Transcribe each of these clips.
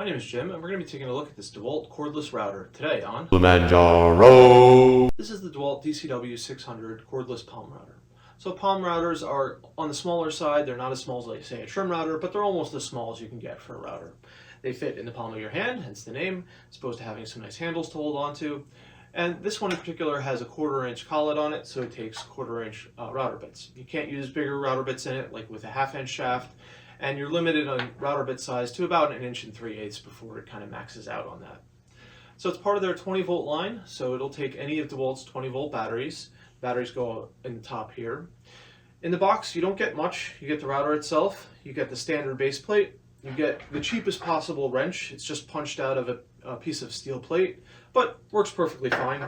My name is Jim, and we're going to be taking a look at this Dewalt cordless router today on Kilimanjaro. This is the Dewalt DCW600 cordless palm router. So palm routers are on the smaller side. They're not as small as, like, say, a trim router, but they're almost as small as you can get for a router. They fit in the palm of your hand, hence the name, as opposed to having some nice handles to hold on to. And this one in particular has a 1/4-inch collet on it, so it takes 1/4-inch router bits. You can't use bigger router bits in it, like with a 1/2-inch shaft, and you're limited on router bit size to about 1 3/8 inches before it kind of maxes out on that. So it's part of their 20-volt line, so it'll take any of DeWalt's 20-volt batteries. Batteries go in the top here. In the box, you don't get much. You get the router itself, you get the standard base plate, you get the cheapest possible wrench. It's just punched out of a piece of steel plate, but works perfectly fine.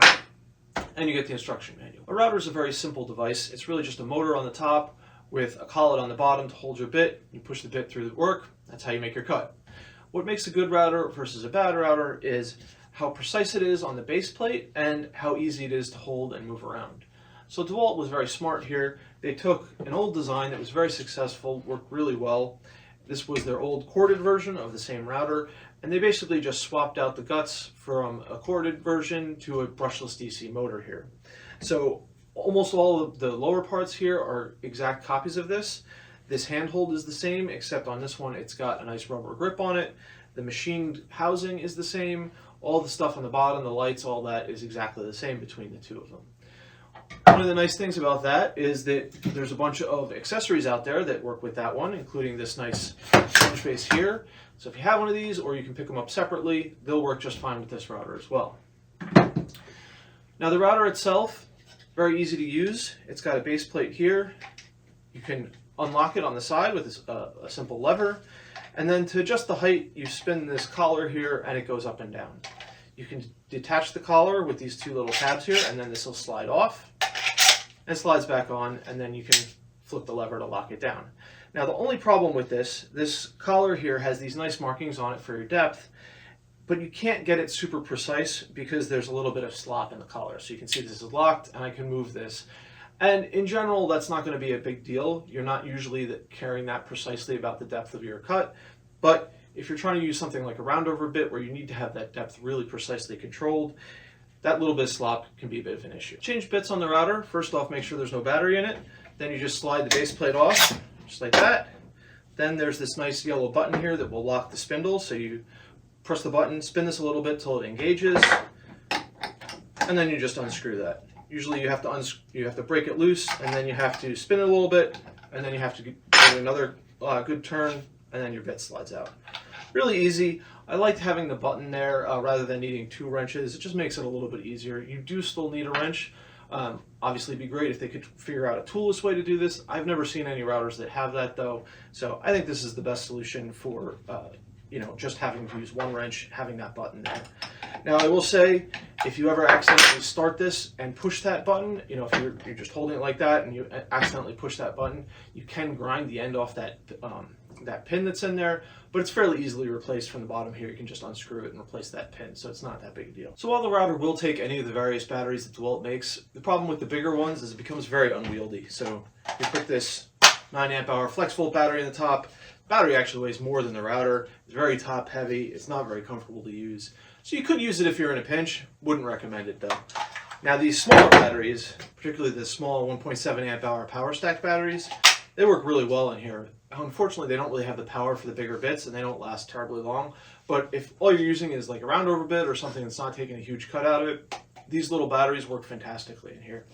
And you get the instruction manual. A router is a very simple device. It's really just a motor on the top with a collet on the bottom to hold your bit. You push the bit through the work. That's how you make your cut. What makes a good router versus a bad router is how precise it is on the base plate and how easy it is to hold and move around. So DeWalt was very smart here. They took an old design that was very successful, worked really well. This was their old corded version of the same router, and they basically just swapped out the guts from a corded version to a brushless DC motor here. So almost all of the lower parts here are exact copies of this. This handhold is the same, except on this one it's got a nice rubber grip on it. The machined housing is the same. All the stuff on the bottom, the lights, all that is exactly the same between the two of them. One of the nice things about that is that there's a bunch of accessories out there that work with that one, including this nice punch base here. So if you have one of these, or you can pick them up separately, they'll work just fine with this router as well. Now the router itself, very easy to use. It's got a base plate here. You can unlock it on the side with a simple lever. And then to adjust the height, you spin this collar here and it goes up and down. You can detach the collar with these two little tabs here, and then this will slide off and slides back on, and then you can flip the lever to lock it down. Now the only problem with this collar here has these nice markings on it for your depth, but you can't get it super precise because there's a little bit of slop in the collar. So you can see this is locked and I can move this. And in general, that's not going to be a big deal. You're not usually caring that precisely about the depth of your cut, but if you're trying to use something like a roundover bit where you need to have that depth really precisely controlled, that little bit of slop can be a bit of an issue. Change bits on the router. First off, make sure there's no battery in it. Then you just slide the base plate off, just like that. Then there's this nice yellow button here that will lock the spindle. So you press the button, spin this a little bit till it engages, and then you just unscrew that. Usually you have to break it loose, and then you have to spin it a little bit, and then you have to give it another good turn, and then your bit slides out. Really easy. I liked having the button there rather than needing 2 wrenches. It just makes it a little bit easier. You do still need a wrench. Obviously it'd be great if they could figure out a toolless way to do this. I've never seen any routers that have that though, so I think this is the best solution for just having to use 1 wrench, having that button there. Now I will say, if you ever accidentally start this and push that button, if you're just holding it like that and you accidentally push that button, you can grind the end off that pin that's in there, but it's fairly easily replaced from the bottom here. You can just unscrew it and replace that pin, so it's not that big a deal. So while the router will take any of the various batteries that DeWalt makes, the problem with the bigger ones is it becomes very unwieldy. So you put this 9 amp hour flex volt battery in the top. The battery actually weighs more than the router. It's very top heavy. It's not very comfortable to use. So you could use it if you're in a pinch. Wouldn't recommend it though. Now these smaller batteries, particularly the small 1.7 amp hour power stack batteries, they work really well in here. Unfortunately, they don't really have the power for the bigger bits and they don't last terribly long. But if all you're using is like a roundover bit or something that's not taking a huge cut out of it, these little batteries work fantastically in here.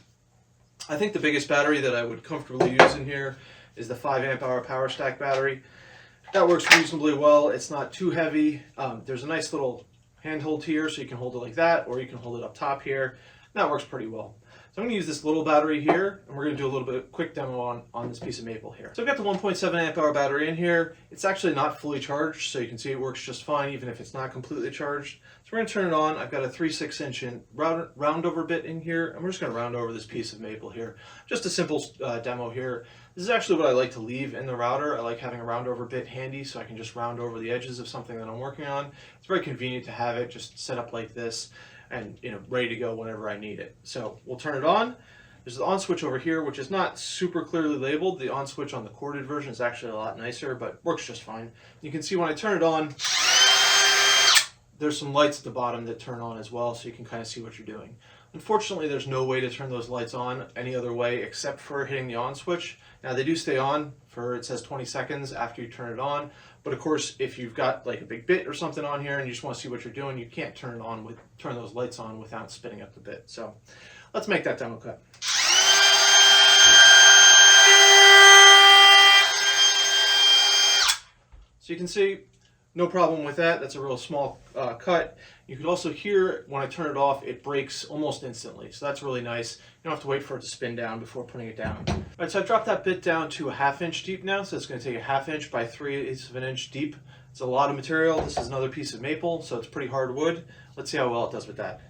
I think the biggest battery that I would comfortably use in here is the 5 amp hour power stack battery. That works reasonably well. It's not too heavy. There's a nice little handhold here, so you can hold it like that, or you can hold it up top here. That works pretty well. So I'm going to use this little battery here, and we're going to do a little bit of quick demo on this piece of maple here. So I've got the 1.7 amp hour battery in here. It's actually not fully charged, so you can see it works just fine even if it's not completely charged. So we're going to turn it on. I've got a 3/6 inch roundover bit in here, and we're just going to round over this piece of maple here. Just a simple demo here. This is actually what I like to leave in the router. I like having a roundover bit handy so I can just round over the edges of something that I'm working on. It's very convenient to have it just set up like this and ready to go whenever I need it. So we'll turn it on. There's the on switch over here, which is not super clearly labeled. The on switch on the corded version is actually a lot nicer, but works just fine. You can see when I turn it on, there's some lights at the bottom that turn on as well, so you can kind of see what you're doing. Unfortunately, there's no way to turn those lights on any other way except for hitting the on switch. Now they do stay on for, it says 20 seconds after you turn it on, but of course if you've got like a big bit or something on here and you just want to see what you're doing, you can't turn those lights on without spinning up the bit. So let's make that demo cut. So you can see, no problem with that. That's a real small cut. You can also hear when I turn it off, it breaks almost instantly. So that's really nice. You don't have to wait for it to spin down before putting it down. All right, so I dropped that bit down to a 1/2 inch deep now. So it's going to take a 1/2 inch by 3/8 of an inch deep. It's a lot of material. This is another piece of maple, so it's pretty hard wood. Let's see how well it does with that.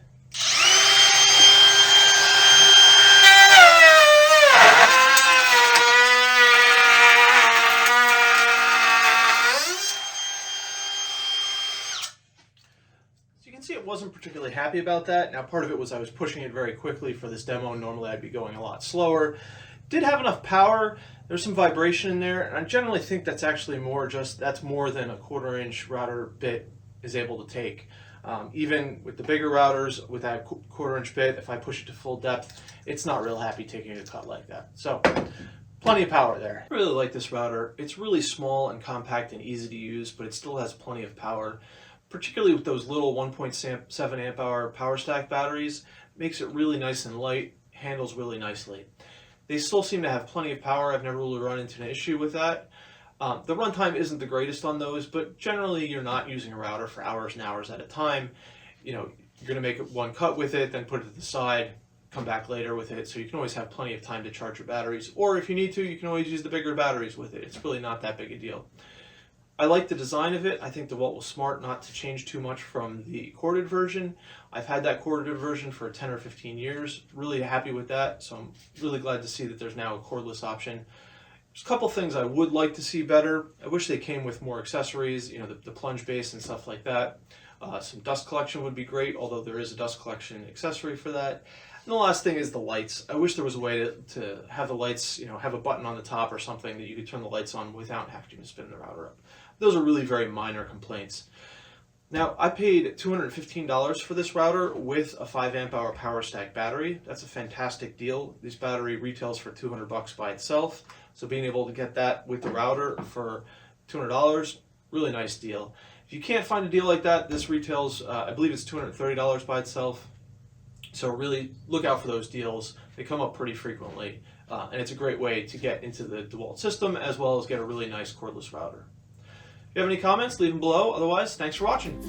See, it wasn't particularly happy about that. Now part of it was I was pushing it very quickly for this demo. Normally I'd be going a lot slower. Did have enough power. There's some vibration in there, and I generally think that's actually that's more than a 1/4 inch router bit is able to take. Even with the bigger routers with that 1/4 inch bit, if I push it to full depth, it's not real happy taking a cut like that. So plenty of power there. I really like this router. It's really small and compact and easy to use, but it still has plenty of power. Particularly with those little 1.7 amp hour power stack batteries, makes it really nice and light, handles really nicely. They still seem to have plenty of power. I've never really run into an issue with that. The runtime isn't the greatest on those, but generally you're not using a router for hours and hours at a time. You know, you're going to make one cut with it, then put it to the side, come back later with it, so you can always have plenty of time to charge your batteries. Or if you need to, you can always use the bigger batteries with it. It's really not that big a deal. I like the design of it. I think Dewalt was smart not to change too much from the corded version. I've had that corded version for 10 or 15 years. Really happy with that, so I'm really glad to see that there's now a cordless option. There's a couple things I would like to see better. I wish they came with more accessories, you know, the plunge base and stuff like that. Some dust collection would be great, although there is a dust collection accessory for that. And the last thing is the lights. I wish there was a way to have the lights, you know, have a button on the top or something that you could turn the lights on without having to spin the router up. Those are really very minor complaints. Now, I paid $215 for this router with a 5 amp hour power stack battery. That's a fantastic deal. This battery retails for $200 by itself. So being able to get that with the router for $200, really nice deal. If you can't find a deal like that, this retails, I believe it's $230 by itself. So really look out for those deals. They come up pretty frequently, and it's a great way to get into the Dewalt system as well as get a really nice cordless router. If you have any comments, leave them below. Otherwise, thanks for watching.